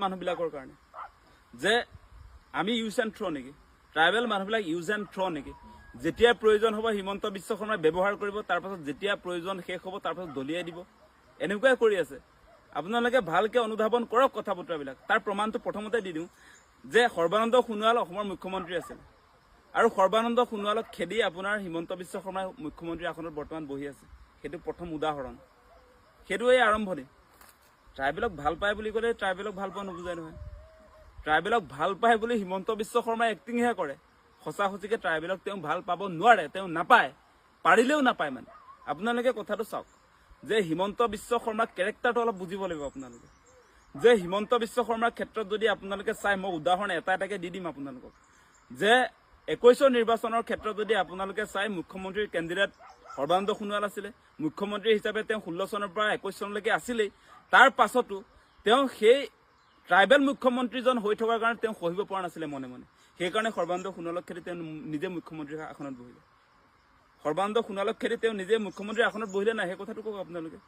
মানুহবিলাকৰ কাৰণে যে আমি ইউজ এণ্ড থ্ৰ' নেকি, ট্ৰাইবেল মানুহবিলাক ইউজ এণ্ড থ্ৰ' নেকি, যেতিয়া প্ৰয়োজন হ'ব হিমন্ত বিশ্ব শৰ্মাই ব্যৱহাৰ কৰিব, তাৰপাছত যেতিয়া প্ৰয়োজন শেষ হ'ব তাৰপাছত দলিয়াই দিব, এনেকুৱাই কৰি আছে। আপোনালোকে ভালকে অনুধাৱন কৰক কথা বতৰাবিলাক। তাৰ প্ৰমাণটো প্ৰথমতে দি দিওঁ যে সৰ্বানন্দ সোণোৱাল অসমৰ মুখ্যমন্ত্ৰী আছিল আৰু সৰ্বানন্দ সোণোৱালক খেদি আপোনাৰ হিমন্ত বিশ্ব শৰ্মাই মুখ্যমন্ত্ৰী আসনত বৰ্তমান বহি আছে। সেইটো প্ৰথম উদাহৰণ, সেইটো এই আৰম্ভণি। ট্ৰাইবেলক ভাল পায় বুলি ক'লে ট্ৰাইবেলক ভাল পোৱা নুবুজায় নহয়। ট্ৰাইবেলক ভাল পায় বুলি হিমন্ত বিশ্ব শৰ্মাই এক্টিংহে কৰে। সঁচা সঁচিকে ট্ৰাইবেলক তেওঁ ভাল পাব নোৱাৰে, তেওঁ নাপায়, পাৰিলেও নাপায়। মানে আপোনালোকে কথাটো চাওক যে হিমন্ত বিশ্ব শৰ্মাৰ কেৰেক্টাৰটো অলপ বুজিব লাগিব আপোনালোকে। যে হিমন্ত বিশ্ব শৰ্মাৰ ক্ষেত্ৰত যদি আপোনালোকে চাই, মই উদাহৰণ এটা এটাকে দি দিম আপোনালোকক, যে 21ৰ নিৰ্বাচনৰ ক্ষেত্ৰত যদি আপোনালোকে চাই, মুখ্যমন্ত্ৰীৰ কেণ্ডিডেট সৰ্বানন্দ সোণোৱাল আছিলে। মুখ্যমন্ত্ৰী হিচাপে তেওঁ 16 চনৰ পৰা 21 চনলৈকে আছিলেই। তাৰ পাছতো তেওঁ সেই ট্ৰাইবেল মুখ্যমন্ত্ৰীজন হৈ থকাৰ কাৰণে তেওঁ সহিব পৰা নাছিলে মনে মনে। সেইকাৰণে সৰ্বানন্দ সোণোৱালক খেদি তেওঁ নিজে মুখ্যমন্ত্ৰীৰ আসনত বহিলে। সৰ্বানন্দ সোণোৱালক খেদি তেওঁ নিজে মুখ্যমন্ত্ৰীৰ আসনত বহিলে নাই, সেই কথাটো কওক আপোনালোকে।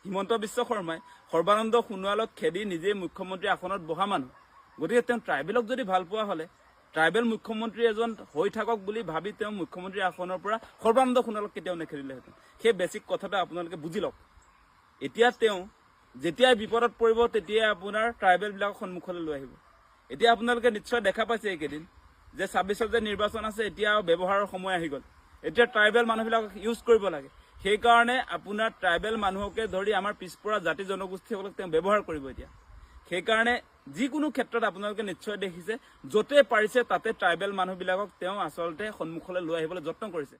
হিমন্ত বিশ্ব শৰ্মাই সৰ্বানন্দ সোণোৱালক খেদি নিজে মুখ্যমন্ত্ৰীৰ আসনত বহা মানুহ। গতিকে তেওঁ ট্ৰাইবেলক যদি ভাল পোৱা হ'লে ট্ৰাইবেল মুখ্যমন্ত্ৰী এজন হৈ থাকক বুলি ভাবি তেওঁ মুখ্যমন্ত্ৰীৰ আসনৰ পৰা সৰ্বানন্দ সোণোৱালক কেতিয়াও নেখেদিলেহেঁতেন। সেই বেছিক কথাটো আপোনালোকে বুজি লওক। এতিয়া তেওঁ যেতিয়াই বিপদত পৰিব তেতিয়াই আপোনাৰ ট্ৰাইবেলবিলাকক সন্মুখলৈ লৈ আহিব। এতিয়া আপোনালোকে নিশ্চয় দেখা পাইছে এইকেইদিন যে 26ত যে নিৰ্বাচন আছে, এতিয়া ব্যৱহাৰৰ সময় আহি গ'ল। এতিয়া ট্ৰাইবেল মানুহবিলাকক ইউজ কৰিব লাগে। সেইকাৰণে আপোনাৰ ট্ৰাইবেল মানুহকে ধৰি আমাৰ পিছপৰা জাতি জনগোষ্ঠীসকলক তেওঁ ব্যৱহাৰ কৰিব এতিয়া। সেইকাৰণে যিকোনো ক্ষেত্ৰত আপোনালোকে নিশ্চয় দেখিছে, য'তে পাৰিছে তাতে ট্ৰাইবেল মানুহবিলাকক তেওঁ আচলতে সন্মুখলৈ লৈ আহিবলৈ যত্ন কৰিছে।